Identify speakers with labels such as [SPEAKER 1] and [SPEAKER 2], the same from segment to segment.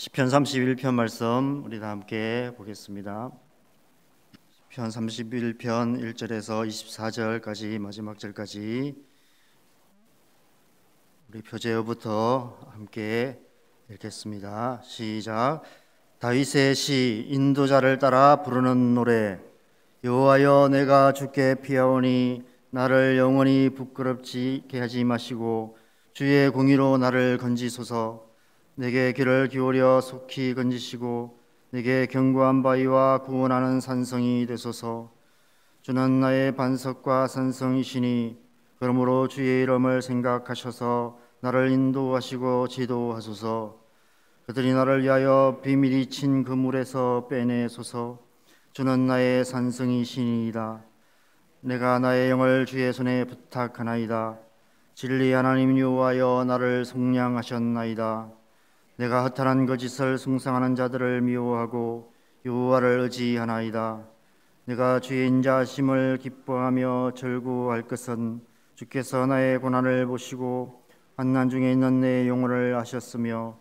[SPEAKER 1] 시편 31편 말씀 우리 다 함께 보겠습니다. 시편 31편 1절에서 24절까지 마지막 절까지 우리 표제어부터 함께 읽겠습니다. 시작. 다윗의 시 인도자를 따라 부르는 노래. 여호와여, 내가 주께 피하오니 나를 영원히 부끄럽게 하지 마시고 주의 공의로 나를 건지소서. 내게 귀를 기울여 속히 건지시고 내게 견고한 바위와 구원하는 산성이 되소서. 주는 나의 반석과 산성이시니 그러므로 주의 이름을 생각하셔서 나를 인도하시고 지도하소서. 그들이 나를 위하여 비밀이 친 그 물에서 빼내소서. 주는 나의 산성이시니이다. 내가 나의 영을 주의 손에 부탁하나이다. 진리 하나님 여호와여, 나를 속량하셨나이다. 내가 허탄한 거짓을 숭상하는 자들을 미워하고 여호와를 의지하나이다. 내가 주의 인자하심을 기뻐하며 절구할 것은 주께서 나의 고난을 보시고 환난 중에 있는 내 영혼을 아셨으며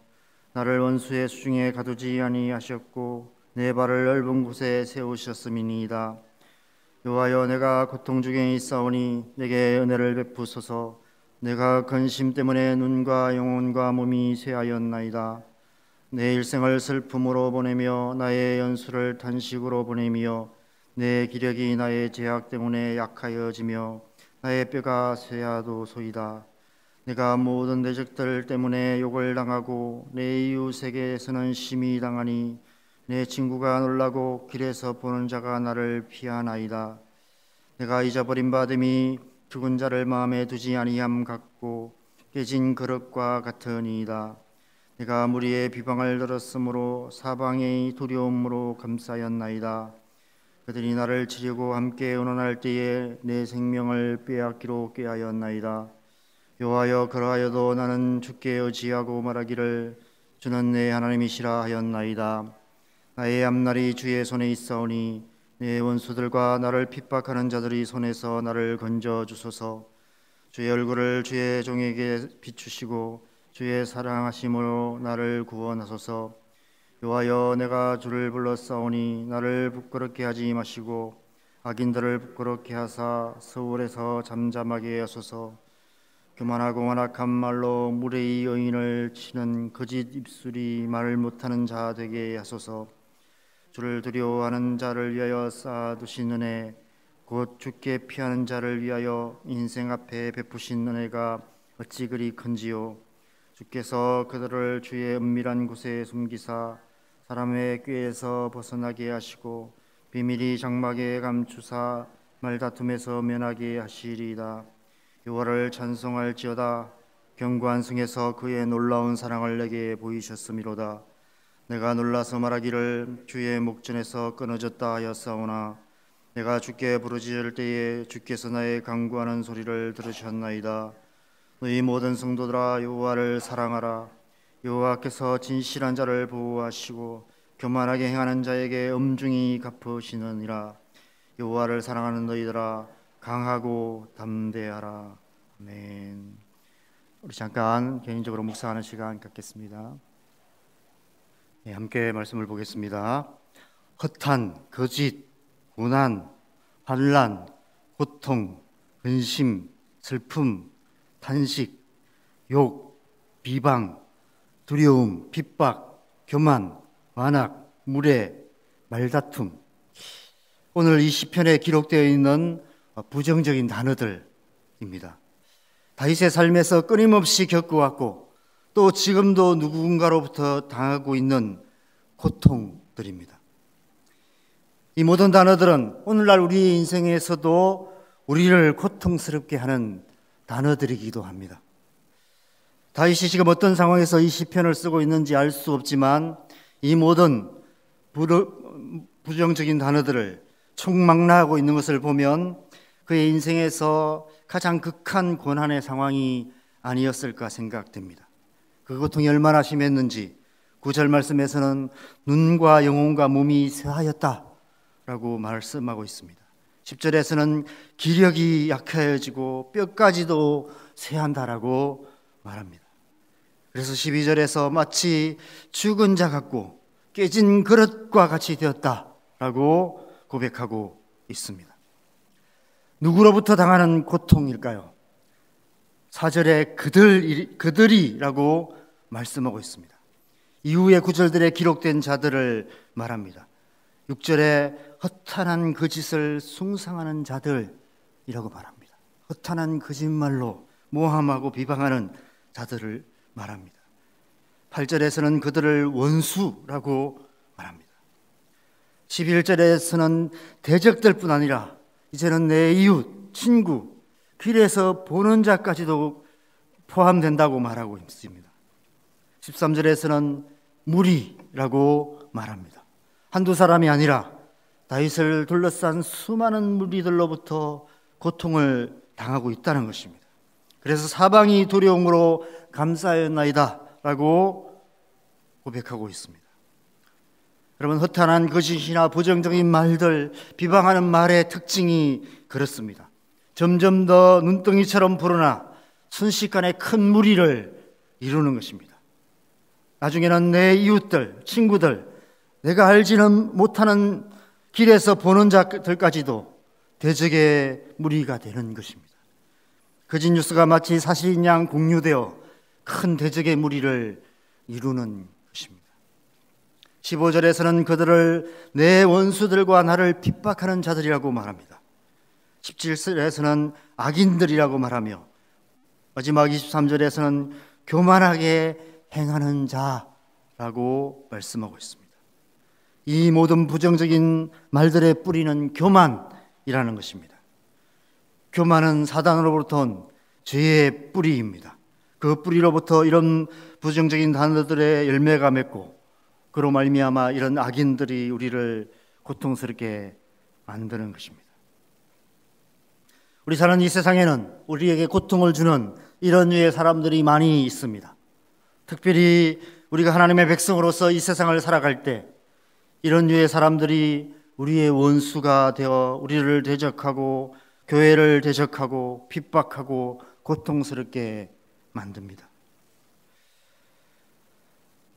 [SPEAKER 1] 나를 원수의 수중에 가두지 아니하셨고 내 발을 넓은 곳에 세우셨음이니이다. 여호와여, 내가 고통 중에 있사오니 내게 은혜를 베푸소서. 내가 근심 때문에 눈과 영혼과 몸이 쇠하였나이다. 내 일생을 슬픔으로 보내며 나의 연수를 탄식으로 보내며 내 기력이 나의 죄악 때문에 약하여지며 나의 뼈가 쇠하도소이다. 내가 모든 내 적들 때문에 욕을 당하고 내 이웃에게서는 심히 당하니 내 친구가 놀라고 길에서 보는 자가 나를 피하나이다. 내가 잊어버린 바됨이 죽은 자를 마음에 두지 아니함 같고 깨진 그릇과 같으니이다. 내가 무리의 비방을 들었으므로 사방의 두려움으로 감싸였나이다. 그들이 나를 치려고 함께 의논할 때에 내 생명을 빼앗기로 꾀하였나이다. 여호와여, 그러하여도 나는 주께 의지하고 말하기를 주는 내 하나님이시라 하였나이다. 나의 앞날이 주의 손에 있사오니 내 원수들과 나를 핍박하는 자들이 손에서 나를 건져 주소서. 주의 얼굴을 주의 종에게 비추시고 주의 사랑하심으로 나를 구원하소서. 여호와여, 내가 주를 불렀사오니 나를 부끄럽게 하지 마시고 악인들을 부끄럽게 하사 서울에서 잠잠하게 하소서. 교만하고 완악한 말로 무례히 의인을 치는 거짓 입술이 말을 못하는 자 되게 하소서. 주를 두려워하는 자를 위하여 쌓아두신 은혜, 곧 주께 피하는 자를 위하여 인생 앞에 베푸신 은혜가 어찌 그리 큰지요. 주께서 그들을 주의 은밀한 곳에 숨기사 사람의 꾀에서 벗어나게 하시고 비밀이 장막에 감추사 말다툼에서 면하게 하시리이다. 여호와를 찬송할지어다. 견고한 성에서 그의 놀라운 사랑을 내게 보이셨음이로다. 내가 놀라서 말하기를 주의 목전에서 끊어졌다 하였사오나 내가 주께 부르짖을 때에 주께서 나의 간구하는 소리를 들으셨나이다. 너희 모든 성도들아, 여호와를 사랑하라. 여호와께서 진실한 자를 보호하시고 교만하게 행하는 자에게 엄중히 갚으시느니라. 여호와를 사랑하는 너희들아, 강하고 담대하라. 아멘. 우리 잠깐 개인적으로 묵상하는 시간 갖겠습니다. 함께 말씀을 보겠습니다. 허탄, 거짓, 고난, 환난, 고통, 근심, 슬픔, 탄식, 욕, 비방, 두려움, 핍박, 교만, 완악, 무례, 말다툼. 오늘 이 시편에 기록되어 있는 부정적인 단어들입니다. 다윗의 삶에서 끊임없이 겪어왔고 또 지금도 누군가로부터 당하고 있는 고통들입니다. 이 모든 단어들은 오늘날 우리의 인생에서도 우리를 고통스럽게 하는 단어들이기도 합니다. 다윗이 지금 어떤 상황에서 이 시편을 쓰고 있는지 알 수 없지만 이 모든 부정적인 단어들을 총망라하고 있는 것을 보면 그의 인생에서 가장 극한 고난의 상황이 아니었을까 생각됩니다. 그 고통이 얼마나 심했는지 9절 말씀에서는 눈과 영혼과 몸이 쇠하였다라고 말씀하고 있습니다. 10절에서는 기력이 약해지고 뼈까지도 쇠한다라고 말합니다. 그래서 12절에서 마치 죽은 자 같고 깨진 그릇과 같이 되었다라고 고백하고 있습니다. 누구로부터 당하는 고통일까요? 4절에 그들이라고 말씀하고 있습니다. 이후의 구절들에 기록된 자들을 말합니다. 6절에 허탄한 거짓을 숭상하는 자들이라고 말합니다. 허탄한 거짓말로 모함하고 비방하는 자들을 말합니다. 8절에서는 그들을 원수라고 말합니다. 11절에서는 대적들뿐 아니라 이제는 내 이웃, 친구, 길에서 보는 자까지도 포함된다고 말하고 있습니다. 13절에서는 무리라고 말합니다. 한두 사람이 아니라 다윗을 둘러싼 수많은 무리들로부터 고통을 당하고 있다는 것입니다. 그래서 사방이 두려움으로 감싸였나이다 라고 고백하고 있습니다. 여러분, 허탄한 거짓이나 부정적인 말들, 비방하는 말의 특징이 그렇습니다. 점점 더 눈덩이처럼 불어나 순식간에 큰 무리를 이루는 것입니다. 나중에는 내 이웃들, 친구들, 내가 알지는 못하는 길에서 보는 자들까지도 대적의 무리가 되는 것입니다. 거짓 뉴스가 마치 사실인 양 공유되어 큰 대적의 무리를 이루는 것입니다. 15절에서는 그들을 내 원수들과 나를 핍박하는 자들이라고 말합니다. 17절에서는 악인들이라고 말하며 마지막 23절에서는 교만하게 행하는 자라고 말씀하고 있습니다. 이 모든 부정적인 말들의 뿌리는 교만이라는 것입니다. 교만은 사단으로부터 온 죄의 뿌리입니다. 그 뿌리로부터 이런 부정적인 단어들의 열매가 맺고 그로 말미암아 이런 악인들이 우리를 고통스럽게 만드는 것입니다. 우리 사는 이 세상에는 우리에게 고통을 주는 이런 류의 사람들이 많이 있습니다. 특별히 우리가 하나님의 백성으로서 이 세상을 살아갈 때 이런 류의 사람들이 우리의 원수가 되어 우리를 대적하고 교회를 대적하고 핍박하고 고통스럽게 만듭니다.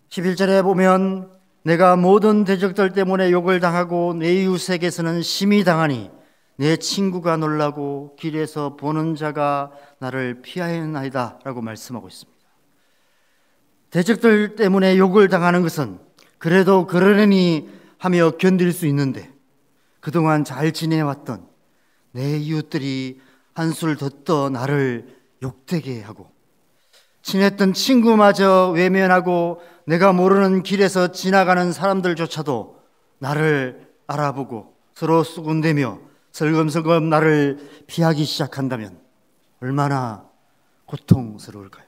[SPEAKER 1] 11절에 보면 내가 모든 대적들 때문에 욕을 당하고 내 이웃에게서는 심히 당하니 내 친구가 놀라고 길에서 보는 자가 나를 피하였나이다 라고 말씀하고 있습니다. 대적들 때문에 욕을 당하는 것은 그래도 그러려니 하며 견딜 수 있는데 그동안 잘 지내왔던 내 이웃들이 한술 더 떠 나를 욕되게 하고 친했던 친구마저 외면하고 내가 모르는 길에서 지나가는 사람들조차도 나를 알아보고 서로 수군대며 슬금슬금 나를 피하기 시작한다면 얼마나 고통스러울까요?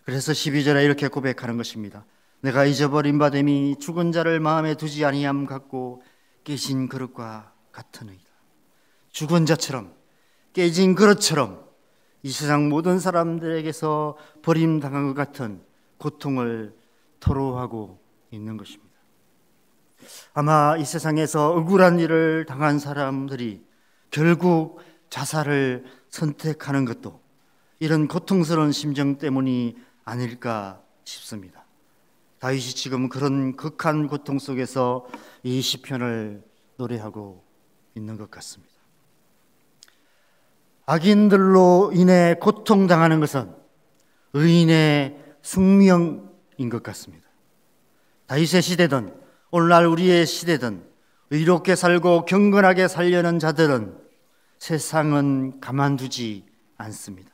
[SPEAKER 1] 그래서 12절에 이렇게 고백하는 것입니다. 내가 잊어버린 바 됨이 죽은 자를 마음에 두지 아니함 같고 깨진 그릇과 같으니이다. 죽은 자처럼 깨진 그릇처럼 이 세상 모든 사람들에게서 버림당한 것 같은 고통을 토로하고 있는 것입니다. 아마 이 세상에서 억울한 일을 당한 사람들이 결국 자살을 선택하는 것도 이런 고통스러운 심정 때문이 아닐까 싶습니다. 다윗이 지금 그런 극한 고통 속에서 이 시편을 노래하고 있는 것 같습니다. 악인들로 인해 고통당하는 것은 의인의 숙명인 것 같습니다. 다윗의 시대든 오늘날 우리의 시대든 의롭게 살고 경건하게 살려는 자들은 세상은 가만두지 않습니다.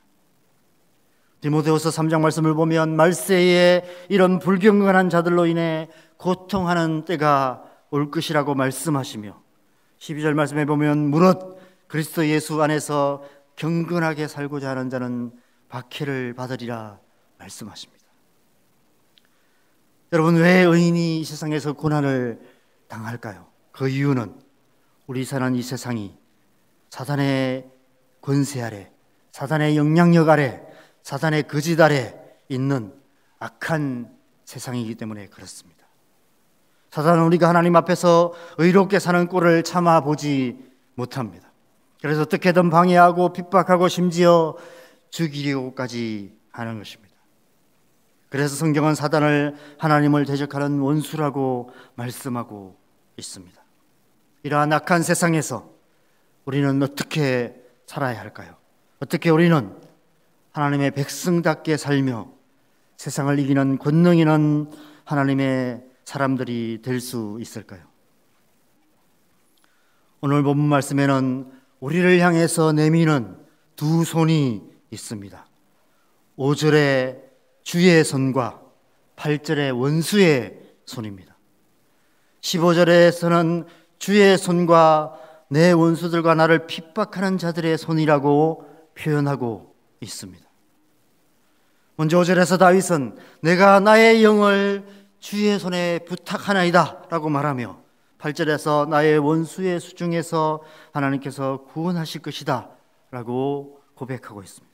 [SPEAKER 1] 디모데후서 3장 말씀을 보면 말세에 이런 불경건한 자들로 인해 고통하는 때가 올 것이라고 말씀하시며 12절 말씀에 보면 무릇 그리스도 예수 안에서 경건하게 살고자 하는 자는 박해를 받으리라 말씀하십니다. 여러분, 왜 의인이 이 세상에서 고난을 당할까요? 그 이유는 우리 사는 이 세상이 사단의 권세 아래, 사단의 영향력 아래, 사단의 거짓 아래 있는 악한 세상이기 때문에 그렇습니다. 사단은 우리가 하나님 앞에서 의롭게 사는 꼴을 참아보지 못합니다. 그래서 어떻게든 방해하고 핍박하고 심지어 죽이려고까지 하는 것입니다. 그래서 성경은 사단을 하나님을 대적하는 원수라고 말씀하고 있습니다. 이러한 악한 세상에서 우리는 어떻게 살아야 할까요? 어떻게 우리는 하나님의 백성답게 살며 세상을 이기는 권능 있는 하나님의 사람들이 될 수 있을까요? 오늘 본문 말씀에는 우리를 향해서 내미는 두 손이 있습니다. 5절에 주의 손과 8절에 원수의 손입니다. 15절에서는 주의 손과 내 원수들과 나를 핍박하는 자들의 손이라고 표현하고 있습니다. 먼저 5절에서 다윗은 내가 나의 영을 주의 손에 부탁하나이다 라고 말하며 8절에서 나의 원수의 수중에서 하나님께서 구원하실 것이다 라고 고백하고 있습니다.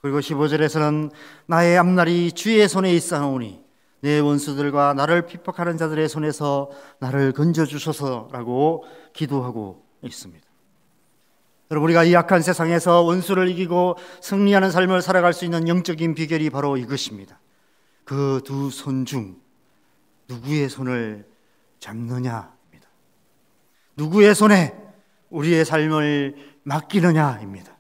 [SPEAKER 1] 그리고 15절에서는 나의 앞날이 주의 손에 있사오니 내 원수들과 나를 핍박하는 자들의 손에서 나를 건져주소서라고 기도하고 있습니다. 여러분, 우리가 이 악한 세상에서 원수를 이기고 승리하는 삶을 살아갈 수 있는 영적인 비결이 바로 이것입니다. 그 두 손 중 누구의 손을 잡느냐입니다. 누구의 손에 우리의 삶을 맡기느냐입니다.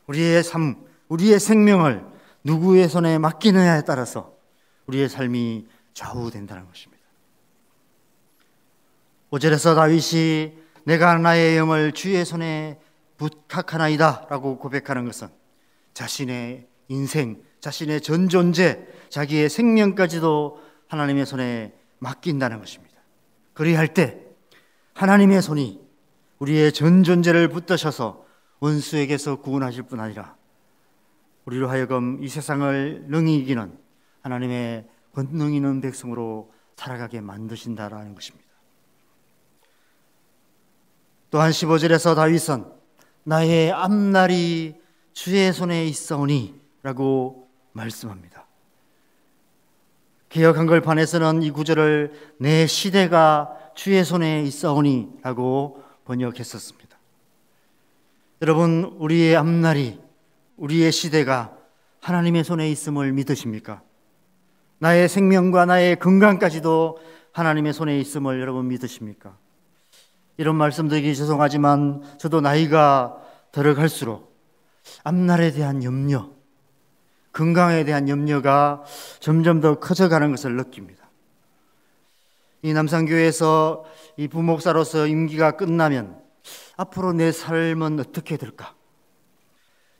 [SPEAKER 1] 우리의 삶, 우리의 생명을 누구의 손에 맡기느냐에 따라서 우리의 삶이 좌우된다는 것입니다. 5절에서 다윗이 내가 나의 영을 주의 손에 부탁하나이다 라고 고백하는 것은 자신의 인생, 자신의 전 존재, 자기의 생명까지도 하나님의 손에 맡긴다는 것입니다. 그리할 때 하나님의 손이 우리의 전 존재를 붙드셔서 원수에게서 구원하실 뿐 아니라 우리로 하여금 이 세상을 능히 이기는 하나님의 권능 있는 백성으로 살아가게 만드신다라는 것입니다. 또한 15절에서 다윗은 나의 앞날이 주의 손에 있사오니 라고 말씀합니다. 개역 한글판에서는 이 구절을 내 시대가 주의 손에 있사오니 라고 번역했었습니다. 여러분, 우리의 앞날이, 우리의 시대가 하나님의 손에 있음을 믿으십니까? 나의 생명과 나의 건강까지도 하나님의 손에 있음을 여러분 믿으십니까? 이런 말씀드리기 죄송하지만 저도 나이가 들어갈수록 앞날에 대한 염려, 건강에 대한 염려가 점점 더 커져가는 것을 느낍니다. 이 남산교회에서 이 부목사로서 임기가 끝나면 앞으로 내 삶은 어떻게 될까?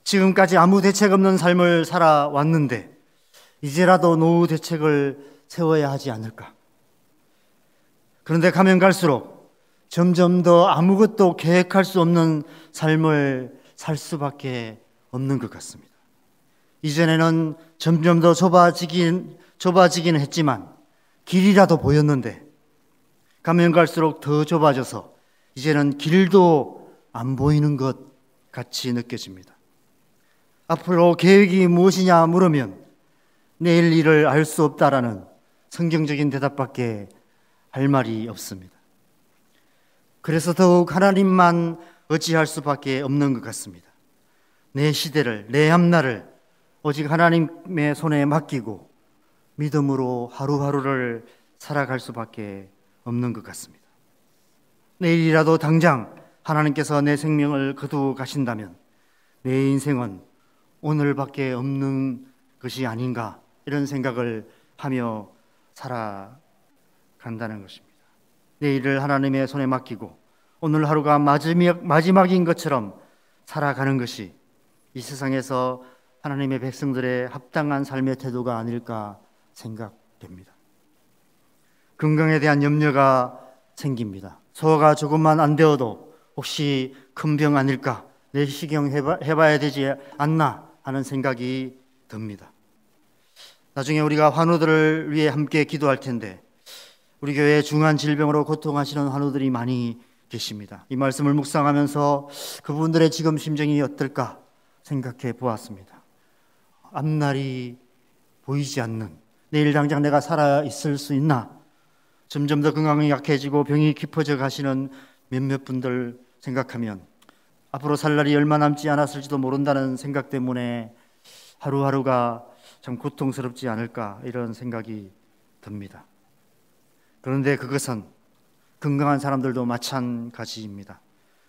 [SPEAKER 1] 지금까지 아무 대책 없는 삶을 살아왔는데 이제라도 노후 대책을 세워야 하지 않을까? 그런데 가면 갈수록 점점 더 아무것도 계획할 수 없는 삶을 살 수밖에 없는 것 같습니다. 이전에는 점점 더 좁아지긴 했지만 길이라도 보였는데 가면 갈수록 더 좁아져서 이제는 길도 안 보이는 것 같이 느껴집니다. 앞으로 계획이 무엇이냐 물으면 내일 일을 알 수 없다라는 성경적인 대답밖에 할 말이 없습니다. 그래서 더욱 하나님만 의지할 수밖에 없는 것 같습니다. 내 시대를, 내 앞날을 오직 하나님의 손에 맡기고 믿음으로 하루하루를 살아갈 수밖에 없는 것 같습니다. 내일이라도 당장 하나님께서 내 생명을 거두어 가신다면 내 인생은 오늘밖에 없는 것이 아닌가, 이런 생각을 하며 살아간다는 것입니다. 내일을 하나님의 손에 맡기고 오늘 하루가 마지막인 것처럼 살아가는 것이 이 세상에서 하나님의 백성들의 합당한 삶의 태도가 아닐까 생각됩니다. 건강에 대한 염려가 생깁니다. 소화가 조금만 안 되어도 혹시 큰 병 아닐까, 내시경 해봐야 되지 않나 하는 생각이 듭니다. 나중에 우리가 환우들을 위해 함께 기도할 텐데 우리 교회에 중한 질병으로 고통하시는 환우들이 많이 계십니다. 이 말씀을 묵상하면서 그분들의 지금 심정이 어떨까 생각해 보았습니다. 앞날이 보이지 않는, 내일 당장 내가 살아있을 수 있나, 점점 더 건강이 약해지고 병이 깊어져 가시는 몇몇 분들 생각하면 앞으로 살 날이 얼마 남지 않았을지도 모른다는 생각 때문에 하루하루가 참 고통스럽지 않을까 이런 생각이 듭니다. 그런데 그것은 건강한 사람들도 마찬가지입니다.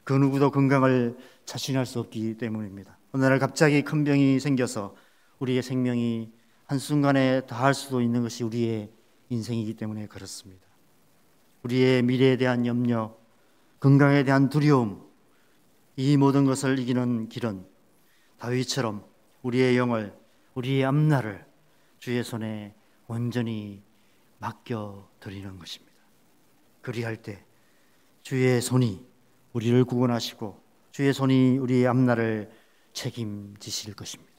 [SPEAKER 1] 그 누구도 건강을 자신할 수 없기 때문입니다. 어느 날 갑자기 큰 병이 생겨서 우리의 생명이 한순간에 다할 수도 있는 것이 우리의 인생이기 때문에 그렇습니다. 우리의 미래에 대한 염려, 건강에 대한 두려움, 이 모든 것을 이기는 길은 다윗처럼 우리의 영을, 우리의 앞날을 주의 손에 온전히 맡겨드리는 것입니다. 그리할 때 주의 손이 우리를 구원하시고 주의 손이 우리의 앞날을 책임지실 것입니다.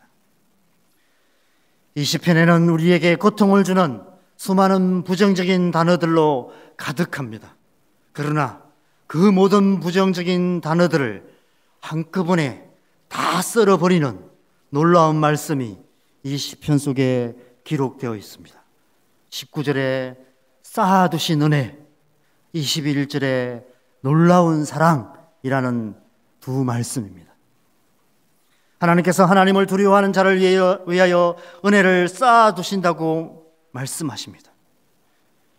[SPEAKER 1] 이 시편에는 우리에게 고통을 주는 수많은 부정적인 단어들로 가득합니다. 그러나 그 모든 부정적인 단어들을 한꺼번에 다 썰어버리는 놀라운 말씀이 이 시편 속에 기록되어 있습니다. 19절에 쌓아두신 은혜, 21절에 놀라운 사랑이라는 두 말씀입니다. 하나님께서 하나님을 두려워하는 자를 위하여 은혜를 쌓아두신다고 말씀하십니다.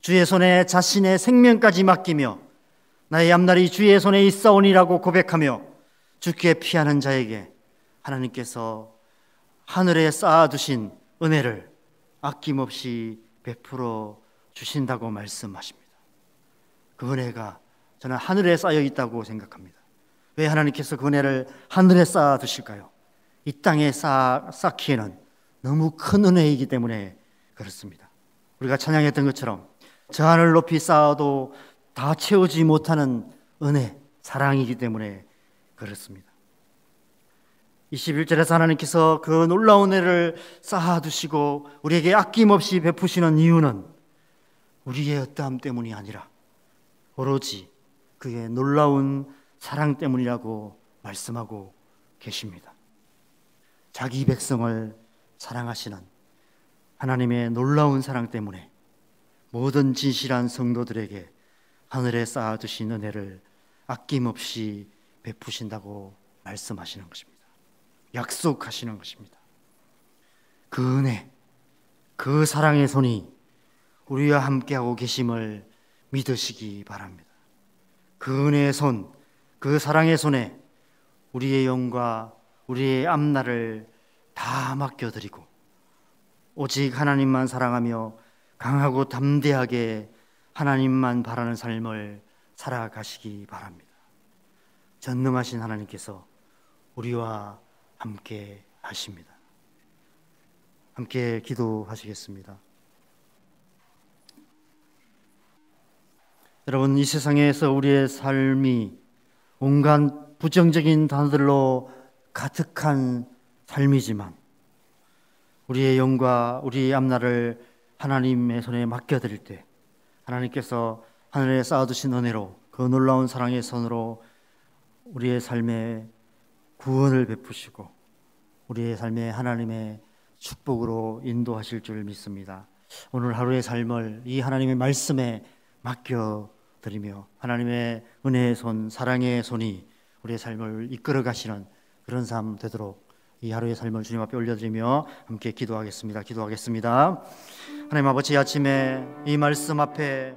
[SPEAKER 1] 주의 손에 자신의 생명까지 맡기며 나의 앞날이 주의 손에 있사오니라고 고백하며 주께 피하는 자에게 하나님께서 하늘에 쌓아두신 은혜를 아낌없이 베풀어 주신다고 말씀하십니다. 그 은혜가 저는 하늘에 쌓여 있다고 생각합니다. 왜 하나님께서 그 은혜를 하늘에 쌓아두실까요? 이 땅에 쌓기에는 너무 큰 은혜이기 때문에 그렇습니다. 우리가 찬양했던 것처럼 저 하늘 높이 쌓아도 다 채우지 못하는 은혜, 사랑이기 때문에 그렇습니다. 21절에서 하나님께서 그 놀라운 은혜를 쌓아두시고 우리에게 아낌없이 베푸시는 이유는 우리의 어떠함 때문이 아니라 오로지 그의 놀라운 사랑 때문이라고 말씀하고 계십니다. 자기 백성을 사랑하시는 하나님의 놀라운 사랑 때문에 모든 진실한 성도들에게 하늘에 쌓아두신 은혜를 아낌없이 베푸신다고 말씀하시는 것입니다. 약속하시는 것입니다. 그 은혜, 그 사랑의 손이 우리와 함께하고 계심을 믿으시기 바랍니다. 그 은혜의 손, 그 사랑의 손에 우리의 영과 우리의 앞날을 다 맡겨드리고 오직 하나님만 사랑하며 강하고 담대하게 하나님만 바라는 삶을 살아가시기 바랍니다. 전능하신 하나님께서 우리와 함께 하십니다. 함께 기도하시겠습니다. 여러분, 이 세상에서 우리의 삶이 온갖 부정적인 단어들로 가득한 삶이지만 우리의 영과 우리의 앞날을 하나님의 손에 맡겨드릴 때 하나님께서 하늘에 쌓아두신 은혜로 그 놀라운 사랑의 손으로 우리의 삶에 구원을 베푸시고 우리의 삶에 하나님의 축복으로 인도하실 줄 믿습니다. 오늘 하루의 삶을 이 하나님의 말씀에 맡겨드리며 하나님의 은혜의 손, 사랑의 손이 우리의 삶을 이끌어 가시는 그런 삶 되도록 이 하루의 삶을 주님 앞에 올려드리며 함께 기도하겠습니다. 하나님 아버지, 아침에 이 말씀 앞에